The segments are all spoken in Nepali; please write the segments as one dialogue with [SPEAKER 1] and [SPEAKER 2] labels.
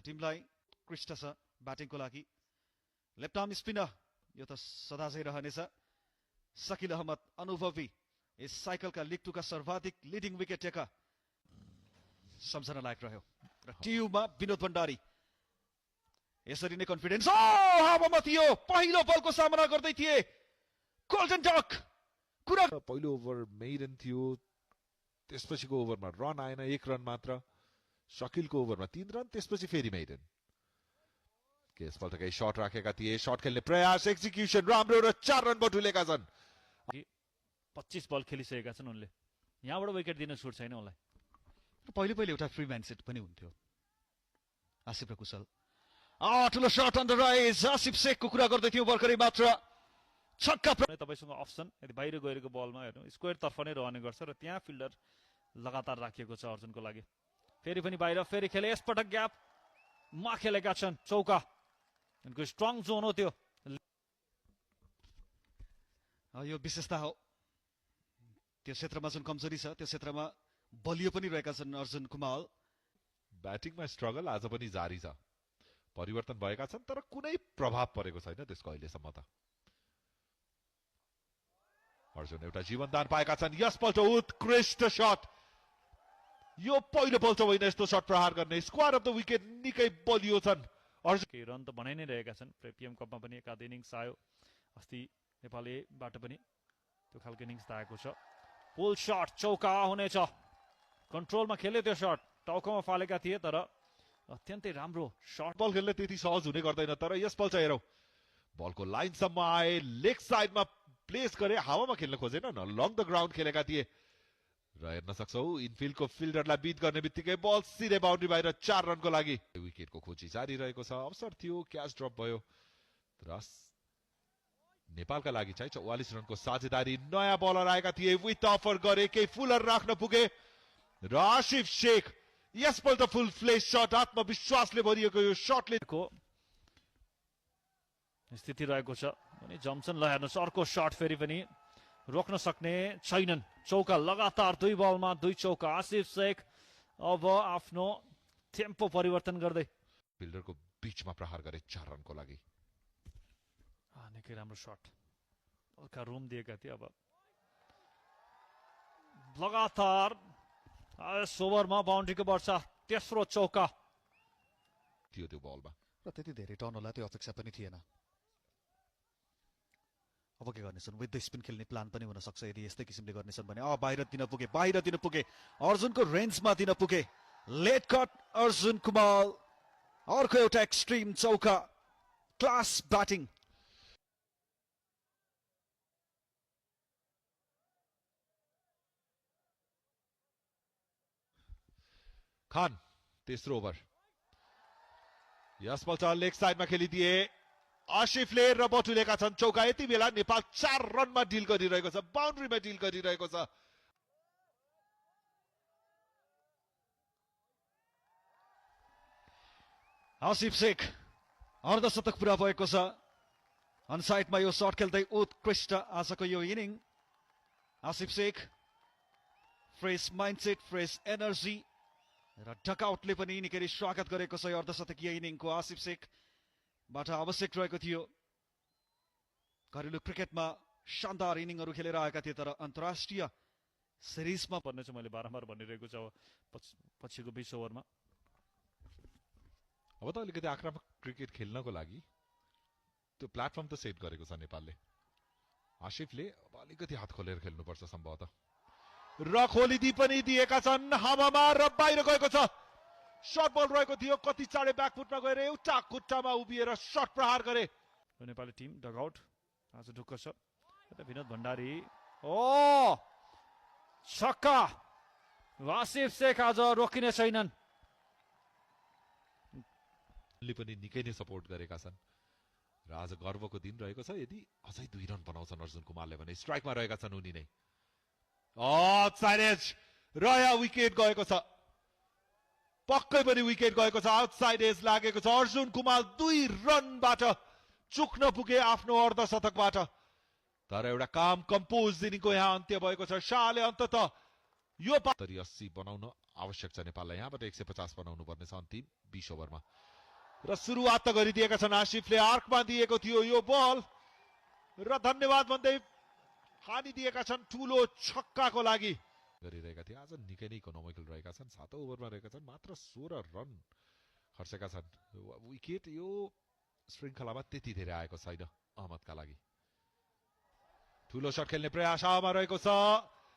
[SPEAKER 1] टिमलाई कृष्ट छ ब्याटिङको लागि लेफ्ट आर्म स्पिनर यो त सदा चाहिँ रहनेछ शकील अहमद अनुभवी यस साइकलका लिग 2 का सर्वाधिक लिडिङ विकेट टेकर सम्झना लायक रह्यो र टियुमा विनोद भण्डारी यसरी नै कन्फिडेन्स हावामा थियो पहिलो बलको सामना गर्दै थिए गोल्डन डक कुरा
[SPEAKER 2] पहिलो ओभर मेइडन थियो त्यसपछिको ओभरमा रन आएन 1 रन मात्र शकीलको ओभरमा 3 रन त्यसपछि फेरि मेइडन यसपल्ट केही शट राखेका थिए शट खेल्ने प्रयास एक्जिक्युसन राम्रो र 4 रन बटुलेका छन्
[SPEAKER 3] 25 बल खेलिसकेका छन् उनले यहाँबाट विकेट दिन छुट छैन उनलाई
[SPEAKER 1] पहिले एउटा फ्री माइन्डसेट पनि हुन्थ्यो आसिफ र कुशल ठुलो शट अन्डर राइज आसिफ शेखको कुरा गर्दै थियो भर्खरै मात्र छक्का
[SPEAKER 3] तपाईसँग अप्सन यदि बाहिर गएको बलमा हेर्नु स्क्वायर तर्फ नै रहने गर्छ र त्यहाँ फिल्डर लगातार राखिएको छ अर्जुनको लागि फेरि पनि बाहिर फेरि खेले यसपटक ग्याप मा खेलेका छन् चौका उनको स्ट्रङ जोन हो त्यो
[SPEAKER 1] यो विशेषता हो त्यो क्षेत्रमा जुन कमजोरी छ त्यो क्षेत्रमा बलियो पनि रहेका छन् अर्जुन कुमाल
[SPEAKER 2] ब्याटिङमा स्ट्रगल आज पनि जारी छ परिवर्तन भएका छन् तर कुनै प्रभाव परेको छैन त्यसको अहिलेसम्म त अर्जुन एउटा जीवनदान पाएका छन् यसपल्ट उत्कृष्ट शट यो पहिलो पल्ट होइन यस्तो शट प्रहार गर्ने स्क्वायर अफ द विकेट निकै बलियो छन्
[SPEAKER 3] अर्जुन रन त बनाइ नै रहेका छन् पीएम कपमा पनि एकाध इनिङ्स आयो अस्ति नेपाल एबाट पनि त्यो खालको इनिङ्स आएको छ पुल शट चौका हुनेछ कन्ट्रोलमा खेले त्यो शट टाउकोमा फालेका थिए तर अत्यन्तै राम्रो शट
[SPEAKER 2] बल खेल्ने त्यति सहज हुने गर्दैन तर यसपल्ट हेरौँ बलको लाइनसम्म आए लेग साइडमा प्लेस गरे हावामा खेल्न खोजेन न लङ द ग्राउन्ड खेलेका थिए र हेर्न सक्छौ इनफिल्डको फिल्डरलाई बिट गर्ने बित्तिकै बल सिधै बाउन्ड्री बाहिर 4 रनको लागि विकेटको खोजी जारी रहेको छ अवसर थियो क्याच ड्रप भयो र नेपालका लागि चाहिँ 44 रनको साझेदारी नयाँ बलर आएका थिए विथ अफर गरे केही फुलर राख्न पुगे र आसिफ शेख यसपल्ट फुल फ्लेश शट आत्मविश्वासले भरिएको यो शटले
[SPEAKER 3] स्थिति रहेको छ अनि जम्सन ल हेर्नुहोस् अर्को शट फेरि पनि रोक्न सक्ने छैनन् चौका लगातार 2 बलमा 2 चौका आसिफ शेख अब आफ्नो टेम्पो परिवर्तन गर्दै
[SPEAKER 2] फिल्डरको बीचमा प्रहार गरे 4 रनको लागि
[SPEAKER 3] निकै राम्रो शट हल्का रुम दिएका थिए अब लगातार ओभरमा बाउन्ड्रीको वर्षा तेस्रो चौका
[SPEAKER 2] थियो त्यो बलमा
[SPEAKER 1] र त्यति धेरै टर्न होला त्यो अपेक्षा पनि थिएन अब के गर्नेछन् विथ द स्पिन खेल्ने प्लान पनि हुन सक्छ यदि यस्तै किसिमले गर्नेछन् भने बाहिर दिन पुगे अर्जुनको रेन्जमा दिन पुगे लेट कट अर्जुन कुमाल अर्को एउटा एक्सट्रिम चौका क्लास ब्याटिङ
[SPEAKER 2] खान तेस्रो ओभर यसपल्ट लेग साइडमा खेलिदिए आसिफले र बटुलेका छन् चौका यति बेला नेपाल 4 रनमा डिल गरिरहेको छ बाउन्ड्रीमा डिल गरिरहेको छ
[SPEAKER 1] आसिफ शेख अर्धशतक पुरा भएको छ अनसाइडमा यो शट खेल्दै उत्कृष्ट आजको यो inning Asif Sheikh fresh mindset fresh energy र डकआउटले पनि निकै स्वागत गरेको छ यो अर्धशतकीय इनिङको आसिफ शेखबाट आवश्यक रहेको थियो घरेलु क्रिकेटमा शानदार इनिङहरू खेलेर आएका थिए तर अन्तर्राष्ट्रिय सिरिजमा
[SPEAKER 3] पर्ने चाहिँ मैले बारम्बार भनिरहेको छु पछिको 20 ओभरमा
[SPEAKER 2] अब त अलिकति आक्रामक क्रिकेट खेल्नको लागि त्यो प्लेटफर्म त सेट गरेको छ नेपालले आसिफले अब अलिकति हात खोलेर खेल्नुपर्छ सम्भवतः र खोलिदी पनि दिएका छन् हावामा र बाहिर गएको छ शट बल रहेको थियो कति चाँडै ब्याकफुटमा गएर एउटा खुट्टामा उभिएर शट प्रहार गरे
[SPEAKER 3] नेपाली टिम डगआउट आज ढुक्क छ विनोद भण्डारी छक्का आसिफ शेख आज रोकिने छैनन्
[SPEAKER 2] पनि निकै नै सपोर्ट गरेका छन् र आज गर्वको दिन रहेको छ यदि अझै 2 रन बनाउँछन् अर्जुन कुमारले भने स्ट्राइकमा रहेका छन् उनी नै आउटसाइड एज रया विकेट गएको छ पक्कै पनि विकेट गएको छ आउटसाइड एज लागेको छ अर्जुन कुमार 2 रनबाट चुक्न पुगे आफ्नो अर्धशतकबाट तर एउटा काम कम्पोज इनिङको यहाँ अन्त्य भएको छ शाहले अन्ततः यो 80 बनाउन आवश्यक छ नेपाललाई यहाँबाट 150 बनाउनु पर्ने छ अन्तिम 20 ओभरमा र सुरुवात त गरिदिएका छन् आसिफले आर्कमा दिएको थियो यो बल र धन्यवाद भन्दै हानिदिएका छन् ठूलो छक्काको लागि गरिरहेका थिए। आज निकै नै इकोनोमिकल रहेका छन्। 7औं ओभरमा रहेका छन्, मात्र 16 रन खर्चेका छन्। विकेट यो श्रृङ्खलामा त्यति धेरै आएको छैन अहमदका लागि। ठूलो शट खेल्ने प्रयास हावामा रहेको छ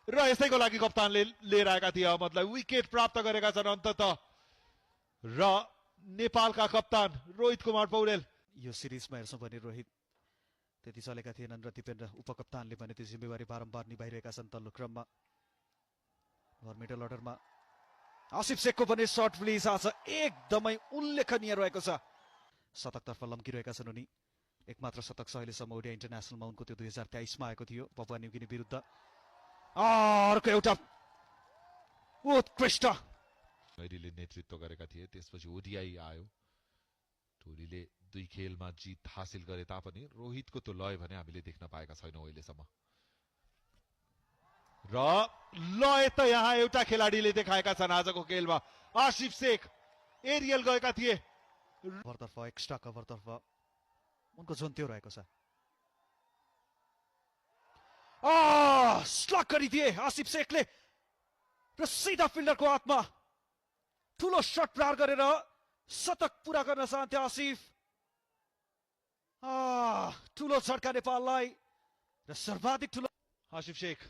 [SPEAKER 2] र यसैको लागि कप्तानले लिएर आएका थिए अहमदलाई। विकेट प्राप्त गरेका छन् अन्ततः र नेपालका कप्तान रोहित कुमार पौडेल।
[SPEAKER 1] यो सिरिजमा हेर्छौँ भने रोहित त्यति चलेका थिएनन् र दिपेन्द्र उपकप्तानले भने त्यो जिम्मेवारी बारम्बार निभाइरहेका छन् तल्लो क्रममा। मिडल अर्डरमा आसिफ शेखको पनि सर्ट रिलिज आज एकदमै उल्लेखनीय रहेको छ। शतकतर्फ लम्किरहेका छन् उनी। एकमात्र शतक अहिलेसम्म ओडिया इन्टरनेसनलमा उनको त्यो 2023मा आएको थियो पपुवा न्युगिनी विरुद्ध। अर्को एउटा उत्कृष्ट
[SPEAKER 2] खैरीले नेतृत्व गरेका थिए, त्यसपछि ओडिआई आयो। टोलीले 2 खेलमा जित हासिल गरे तापनि रोहितको त्यो लय भने हामीले देख्न पाएका छैनौं अहिलेसम्म। र लय त यहाँ एउटा खेलाडीले देखाएका छन् आजको खेलमा। आसिफ शेख एरियल गएका थिए।
[SPEAKER 1] कभरतर्फ एक्स्ट्रा कभरतर्फ उनको जोन त्यो रहेको छ। स्लक गरिदिए आसिफ शेखले र सिधा फिल्डरको हातमा ठूलो शट प्रहार गरेर शतक पूरा गर्न चाहन्थे आसिफ। ठूलो झड्का नेपाललाई र सर्वाधिक ठूलो।
[SPEAKER 2] आसिफ शेख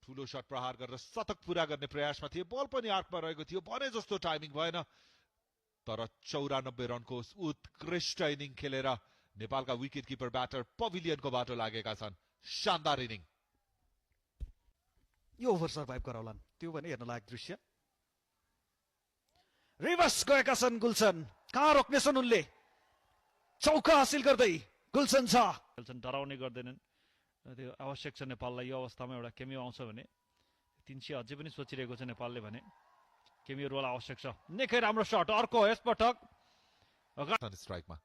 [SPEAKER 2] ठूलो शट प्रहार गरेर शतक पूरा गर्ने प्रयासमा थिए। बल पनि आर्कमा रहेको थियो, भने जस्तो टाइमिङ भएन। तर 94 रनको उत्कृष्ट इनिङ खेलेर नेपालका विकेट किपर ब्याटर पभिलियनको बाटो लागेका छन्। शानदार इनिङ।
[SPEAKER 1] यो ओभर सर्भाइभ गराउलान् त्यो भने हेर्न लायक दृश्य। रिभर्स गएका छन् गुलसन, कहाँ रोक्नेछन् उनले। चौका हासिल गर्दै गुलसन छ।
[SPEAKER 3] डराउने गर्दैनन्। त्यो आवश्यक छ नेपाललाई यो अवस्थामा। एउटा केमियो आउँछ भने 300 अझै पनि सोचिरहेको छ नेपालले भने केमियो रोल आवश्यक छ। निकै राम्रो शट अर्को यसपटक
[SPEAKER 2] स्ट्राइकमा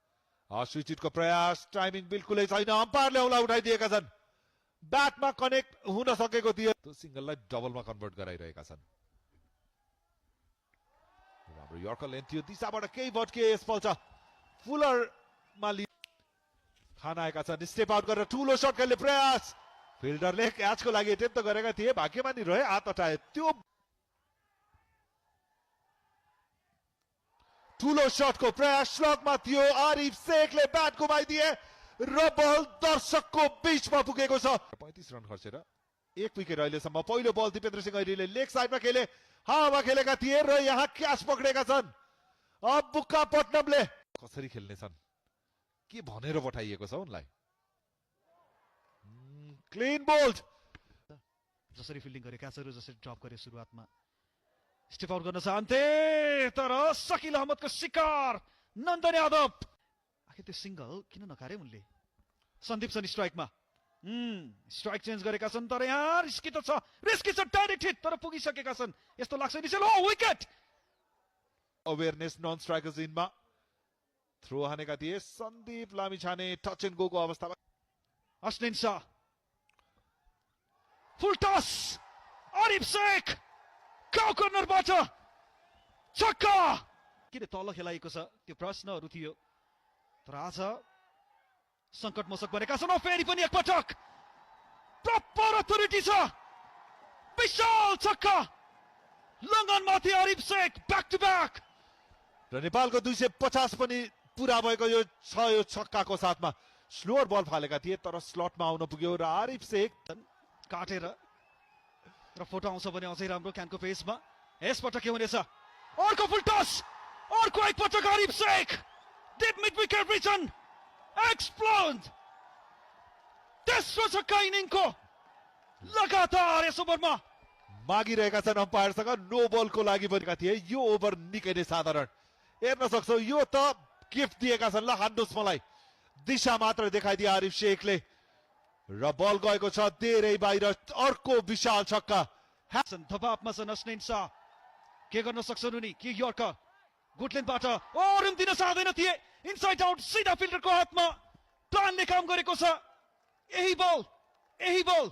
[SPEAKER 2] स्विचिटको प्रयास, टाइमिङ बिल्कुलै छैन। अम्पायरले औँला उठाइदिएका छन्। ब्याटमा कनेक्ट हुन सकेको थियो, त्यो सिंगललाई डबलमा कन्भर्ट गराइरहेका छन्। राम्रो यर्कर लेन्थ थियो, दिशाबाट केही भट्के यसपल्ट फुलरमा खान आएका छन्। स्टेप आउट गरेर ठूलो शट खेल्ने प्रयास। फिल्डरले क्याचको लागि एटेम्प त गरेका थिए, भाग्यमानी रहे, हात हटाए। त्यो ठूलो शटको प्रयास स्लगमा थियो। आरिफ शेखले ब्याट गुमाइदिए र बल दर्शकको बीचमा पुगेको छ। 35 रन खर्चेर 1 विकेट अहिलेसम्म। पहिलो बल दिपेन्द्र सिंह ऐरीले लेग साइडमा खेले, हावामा खेलेका थिए र यहाँ क्याच पक्रेका छन्। अब बुक्का पट्टनमले कसरी खेल्ने छन् के भनेर पठाइएको छ उनलाई। Clean bold.
[SPEAKER 1] जसरी फिल्डिङ गरे, क्याचहरू जसरी ड्रप गरे सुरुवातमा स्टेप आउट गर्न चाहन्थे तर सकिल अहमदको शिकार नन्दन यादव। आखिर त्यो सिंगल किन नकारे उनले। सन्दीप छन् स्ट्राइकमा। स्ट्राइक चेन्ज गरेका छन् तर यहाँ रिस्की त छ, रिस्की छ, डाइरेक्ट हिट तर पुगिसकेका छन्। यस्तो लाग्छ निसेल विकेट।
[SPEAKER 2] अवेयरनेस नन स्ट्राइकर जिनमा थ्रो हानेका थिए Sandeep Lamichhane. Touch and go को अवस्थामा
[SPEAKER 1] Ashwin Shah full toss. Arif Sheikh cow कर्नरबाट छक्का। किन तल खेलाइएको छ त्यो प्रश्नहरू थियो तर आज संकट मोचक बनेका छन्। फेरि पनि एकपटक प्रपर अथोरिटी छ। विशाल छक्का लङ्गनमाथि Arif Sheikh back to back.
[SPEAKER 2] र नेपालको 250 पनि पूरा भएको यो छक्काको साथमा। स्लोअर बल फालेका थिए तर स्लटमा आउन पुग्यो र आरिफ शेख
[SPEAKER 1] काटेर र फोटो आउँछ भने अझै राम्रो क्यानको पेजमा। यसपटक के हुनेछ। अर्को फुल टस, अर्को एकपटक Arif Sheikh deep mid wicket region explode. तेस्रो छक्का इनिङको लगातार यस ओभरमा
[SPEAKER 2] मागिरहेका छन् अम्पायरसँग। नो बलको लागि बनेका थिए। यो ओभर निकै नै साधारण हेर्न सक्छौ। यो त गिफ्ट दिएका छन्। ल हान्नुहोस् मलाई। दिशा मात्र देखाइदिए आरिफ शेखले र बल गएको छ धेरै बाहिर। अर्को विशाल छक्का।
[SPEAKER 1] दबावमा छन् अश्विन शाह। के गर्न सक्छन् उनी। के यर्कर गुटल्यान्डबाट रुम दिन चाहँदैन थिए। इनसाइड आउट सिधा फिल्डरको हातमा। प्लानले काम गरेको छ। यही बल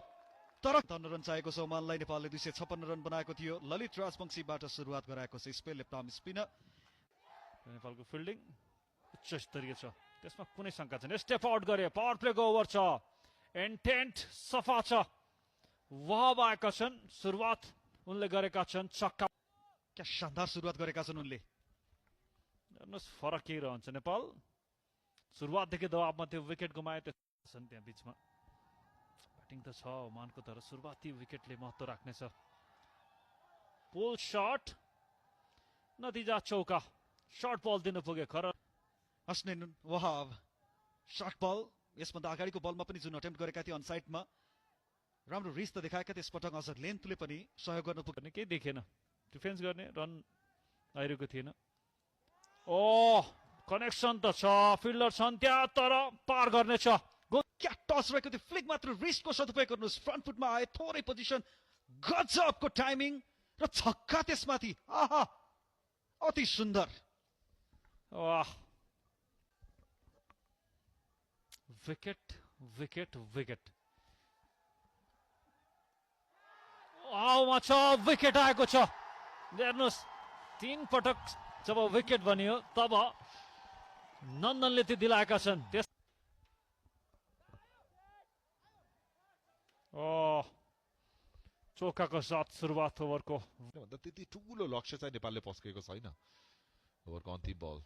[SPEAKER 1] तर 53 रन चाहेको छ ओमानलाई। नेपालले 256 रन बनाएको थियो। ललित राजवंशीबाट सुरुवात गराएको छ स्पेलले पाम स्पिनर।
[SPEAKER 3] नेपालको फिल्डिङ उच्च स्तरीय छ, त्यसमा कुनै शङ्का छैन। स्टेप आउट गरे, पावर प्लेको ओभर छ, इन्टेन्ट सफा छ, वहाब आएका छन्, सुरुवात उनले गरेका छन् छक्का।
[SPEAKER 1] क्या शानदार सुरुवात गरेका छन् उनले।
[SPEAKER 3] हेर्नुहोस् फरक के रहन्छ, नेपाल सुरुवातदेखि दबावमा त्यो विकेट गुमाए छन्, त्यहाँ बिचमा ब्याटिङ त छ ओमानको, तर सुरुवाती विकेटले महत्त्व राख्नेछ। पुल शट, नतिजा चौका, सर्ट बल दिन पुगे खर।
[SPEAKER 1] हस्नैन वहाब सर्ट बल, यसभन्दा अगाडिको बलमा पनि जुन अटेम्प्ट गरेका थिए अनसाइडमा राम्रो रिस त देखाएका थिए, यसपटक अझ लेन्थले पनि सहयोग गर्न पुग्ने
[SPEAKER 3] केही देखेन, डिफेन्स गर्ने रन आइरहेको थिएन। ओ कनेक्सन त छ, फिल्डर छन् त्यहाँ, तर पार गर्नेछ।
[SPEAKER 1] क्या टस रहेको थियो, फ्लिक मात्र, रिस्टको सदुपयोग गर्नुहोस्, फ्रन्ट फुटमा आए, थोरै पोजिसन, गजबको टाइमिङ र छक्का त्यसमाथि, आहा अति सुन्दर।
[SPEAKER 3] वाह, विकेट विकेट विकेट, आउमा छ, विकेट आएको छ। हेर्नुहोस् 3 पटक जब विकेट बनियो तब नन्दनले त्यो दिलाएका छन्। त्यस चौकाको साथ सुरुवात ओभरको।
[SPEAKER 2] भन्दा त्यति ठुलो लक्ष्य चाहिँ नेपालले पस्केको छैन। ओभरको अन्तिम बल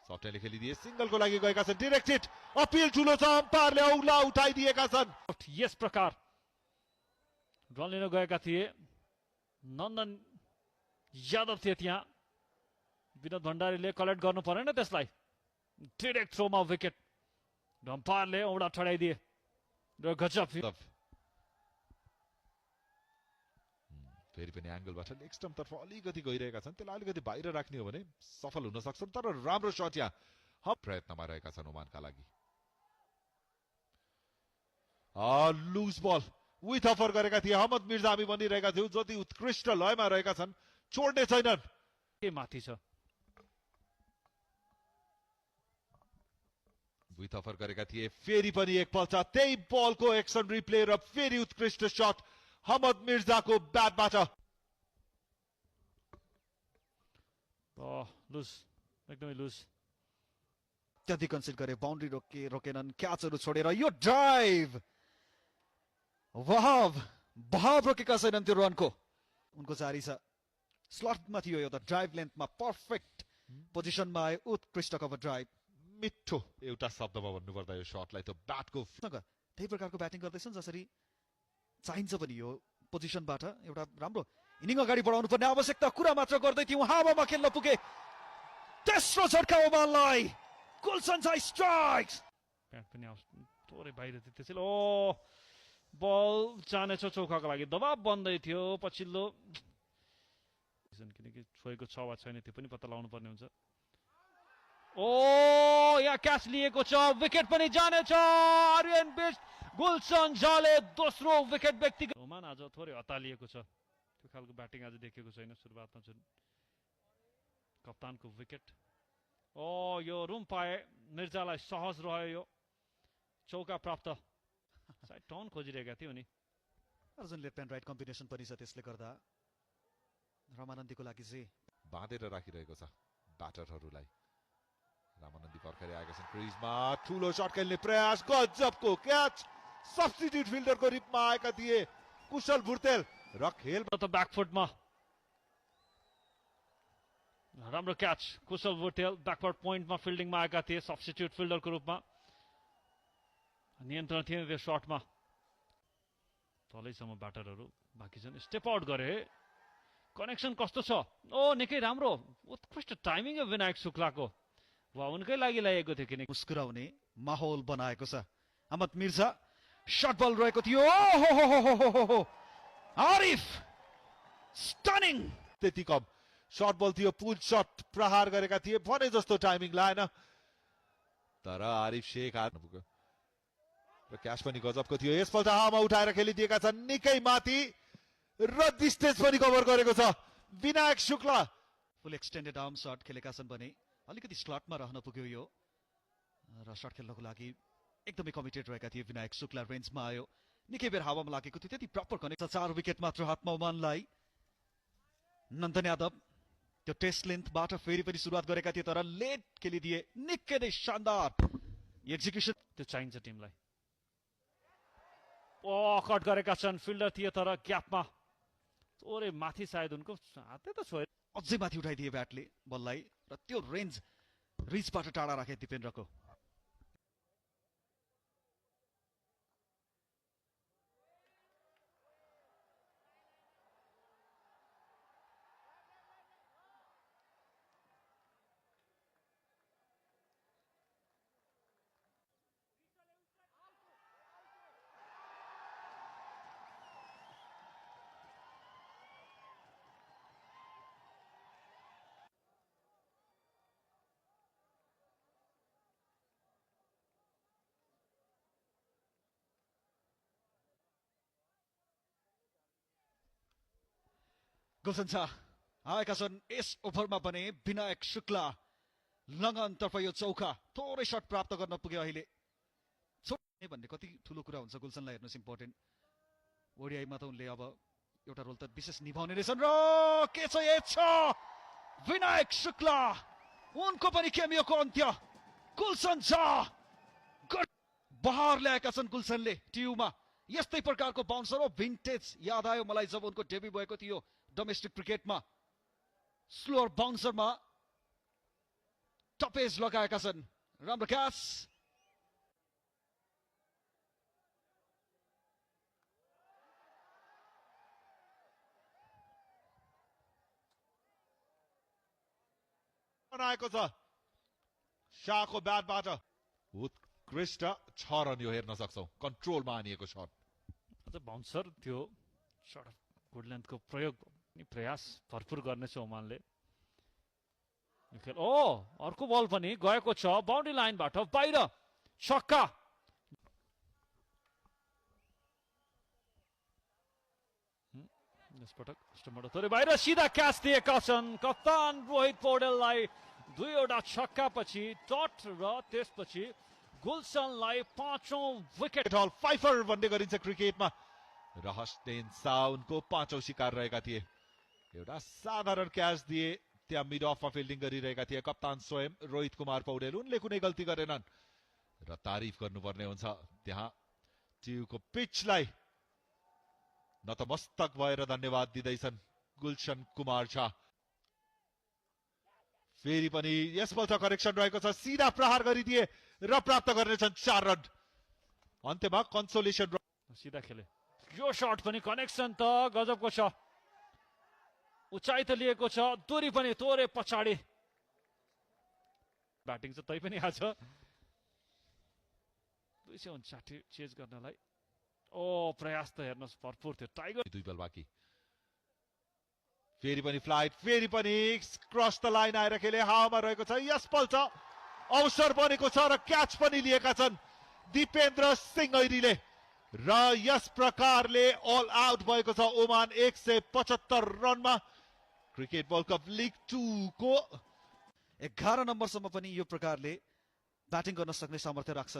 [SPEAKER 2] सफ्टले खेलिदिए, सिंगलको लागि गएका छन्, डिरेक्टेड अपिल ठुलो छ, अम्पायरले औला उठाइदिएका छन्।
[SPEAKER 3] यस प्रकार रन लिन गएका थिए, नन्दन यादव थिए त्यहाँ, विनोद भण्डारीले कलेक्ट गर्नु परेन त्यसलाई, डिरेक्ट थ्रोमा विकेट, अम्पायरले औडा ठडाइदिए र गजब।
[SPEAKER 2] फेरि पनि एंगलबाट लेग स्टम्प तर्फ अलिकति गइरहेका छन्, त्यसलाई अलिकति बाहिर राख्ने हो भने सफल हुन सक्छन्, तर राम्रो शट यहाँ प्रयत्नमा रहेका छन् ओमानका लागि। लुज बल विथ अफर गरेका थिए अहमद मिर्जा, हामी भनिरहेका थियौँ जति उत्कृष्ट लयमा रहेका छन्, छोड्ने छैनन्।
[SPEAKER 3] के माथि छ,
[SPEAKER 2] विथ अफर गरेका थिए, फेरि पनि एक पल्ट त्यही बलको एक्सन रिप्ले र फेरि उत्कृष्ट शट अहमद मिर्जाको ब्याटबाट।
[SPEAKER 3] लुज, एकदमै लुज,
[SPEAKER 1] त्यति कन्सिड गरे, बाउन्ड्री रोकेनन्, क्याचहरू छोडेर यो ड्राइभ, वहाब रोकेका छैनन् त्यो रनको। उनको जारी छ, स्लटमा थियो यो त, ड्राइभ लेन्थमा पर्फेक्ट पोजिसनमा आए, उत्कृष्ट कभर ड्राइभ।
[SPEAKER 2] मिठो एउटा शब्दमा भन्नुपर्दा यो शटलाई त ब्याटको
[SPEAKER 1] त्यही प्रकारको ब्याटिङ गर्दैछन् जसरी चाहिन्छ पनि यो पोजिसनबाट। एउटा राम्रो इनिङ अगाडि बढाउनु पर्ने आवश्यकता कुरा मात्र गर्दै थियौँ, हावामा खेल्न पुगे, तेस्रो झट्का ओमानलाई, गुलसन्साई स्ट्राइक्स।
[SPEAKER 3] ब्याट पनि थोरै बाहिर थियो त्यसैले, ओ बल जानेछ चौकाको लागि, दबाब बन्दै थियो पछिल्लो, किनकि छोएको छ वा छैन त्यो पनि पत्ता लगाउनु पर्ने हुन्छ। ओ यहाँ क्याच लिएको छ, विकेट पनि जानेछ, आर्यन बिष्ट, गुलसन झाले दोस्रो विकेट व्यक्तिगत। ओमान आज थोरै हतालिएको छ, त्यो खालको ब्याटिङ आज देखेको छैन सुरुवातमा जुन कप्तानको विकेट। ओ यो रुम पाए, मिर्जालाई सहज रह्यो, यो चौका प्राप्त, साइड टर्न खोजिरहेका थियो नि।
[SPEAKER 1] Arjun left and right combination पनि छ, त्यसले गर्दा रमानन्दीको लागि चाहिँ
[SPEAKER 2] बाँधेर राखिरहेको छ ब्याटरहरूलाई। रामानन्दी भर्खरै आएका छन् क्रिजमा, ठुलो शट खेल्ने प्रयास, गजबको क्याच, सब्स्टिट्युट फिल्डरको रिपमा आएका थिए कुशल भुर्तेल र खेल
[SPEAKER 3] त ब्याकफुटमा राम्रो क्याच, कुशल भुर्तेल ब्याकवर्ड पोइन्टमा फिल्डिङमा आएका थिए, सब्स्टिट्युट फिल्डरको रूपमा, नियन्त्रण थिएन त्यो शटमा। तलैसम्म ब्याटरहरू बाँकी छन्, स्टेप आउट गरे, कनेक्सन कस्तो छ, ओ निकै राम्रो, उत्कृष्ट टाइमिङ हो विनायक शुक्लाको, वा उनकै लागि लागेको थियो किनकि
[SPEAKER 1] मुस्कुराउने माहौल बनाएको छ। अहमद मिर्जा शट बल रहेको थियो, ओहो आरिफ स्टनिङ,
[SPEAKER 2] त्यति कम शट बल थियो, पुल शट प्रहार गरेका थिए, भने जस्तो टाइमिङ लाएन, तर आरिफ शेख पुग्यो र क्याच पनि गजबको थियो। यसपल्ट हावामा उठाएर खेलिदिएका छन्, निकै माथि र डिस्टेन्स पनि कभर गरेको छ विनायक शुक्ला।
[SPEAKER 1] फुल एक्सटेन्डेड आर्म शट खेलेका छन् भने अलिकति स्लटमा रहन पुग्यो यो, र शट खेल्नको लागि एकदमै कमिटेड रहेका थिए विनायक शुक्ला। रेन्जमा आयो, निकै बेर हावामा लागेको थियो, त्यति प्रपर कनेक्ट। 4 विकेट मात्र हातमा ओमानलाई। नन्दन यादव त्यो टेस्ट लेन्थबाट फेरि पनि सुरुवात गरेका थिए तर लेट खेलिदिए निकै नै शानदार एक्जिक्युसन
[SPEAKER 3] त्यो चाहिन्छ टिमलाई। ओ कट गरेका छन्, फिल्डर थिए तर ग्यापमा थोरै माथि सायद उनको हातै त छोए।
[SPEAKER 1] अझै माथि उठाइदिए ब्याटले बललाई र त्यो रिचबाट टाढा राखे दिपेन्द्रको। गुलशन शाह आएका छन् यस ओभरमा पनि। विनायक शुक्ला लगनतर्फ यो चौका थोरै शट प्राप्त गर्न पुग्यो अहिले। भन्ने कति ठुलो कुरा हुन्छ गुलशनलाई हेर्नुहोस्, इम्पोर्टेन्ट ओडिआईमा त उनले अब एउटा रोल त विशेष निभाउने रहेछन्। र के छ ए छ विनायक शुक्ला, उनको पनि केमियोको अन्त्य। गुलशन शाह बहार ल्याएका छन् गुलशनले टियुमा। यस्तै प्रकारको बाउन्सर हो, भिन्टेज याद आयो मलाई जब उनको डेब्यू भएको थियो डोमेस्टिक क्रिकेटमा। स्लोअर बाउन्सरमा टपेज लगाएका छन्। राम्रो क्याच।
[SPEAKER 2] बनाएको छ शाहको ब्याटबाट। उत्कृष्ट 6 रन यो हेर्न सक्छौ, कन्ट्रोलमा हानिएको शट।
[SPEAKER 3] बाउन्सर थियो, सर्ट अफ गुड लेन्थको प्रयोग प्रयास भरपुर गर्नेछ ओमानले। ओ अर्को बल पनि गएको छ बाउन्ड्री लाइनबाट बाहिर, छक्का। यसपटक कस्टमर थोरै बाहिर सिधा क्याच दिएका छन् कप्तान रोहित पौडेललाई। दुईवटा छक्का पछि डट र त्यसपछि गुलशनलाई 5औं विकेट।
[SPEAKER 2] हल फाइफर भन्ने गरिन्छ क्रिकेटमा। रहस्यदेन साउनको 5औं शिकार रहेका थिए। एउटा साधारण क्याच दिए, त्यहाँ मिड अफमा फिल्डिङ गरिरहेका थिए कप्तान स्वयं रोहित कुमार पौडेल। उनले कुनै गल्ती गरेनन् र तारिफ गर्नुपर्ने हुन्छ। त्यहाँ टियुको पिचलाई नतमस्तक भएर धन्यवाद दिँदैछन् गुलशन कुमार शाह। फेरि पनि यसपल्ट करेक्सन रहेको छ, सिधा प्रहार गरिदिए र प्राप्त गर्नेछन् 4 रन। अन्त्यमा कन्सोलेसन
[SPEAKER 3] सिधा खेले। यो शट पनि कनेक्सन त गजबको छ, उचाइ त लिएको छ, दूरी पनि थोरै पछाडि। ब्याटिङ चाहिँ तै पनि आज 259 चेज गर्नलाई। ओ प्रयास त हेर्नुहोस् भरपुर थियो टाइगर।
[SPEAKER 2] 2 बल बाँकी। फेरि पनि फ्लाइट, फेरि पनि क्रस द लाइन आएर खेले, हावामा रहेको छ। यसपल्ट अवसर बनेको छ र क्याच पनि लिएका छन् दिपेन्द्र सिंह ऐरीले। र यस प्रकारले अल आउट भएको छ ओमान 175 रनमा। क्रिकेट वर्ल्ड कप लिग 2 को
[SPEAKER 1] 11 नम्बरसम्म पनि यो प्रकारले ब्याटिङ गर्न सक्ने सामर्थ्य राख्छन्।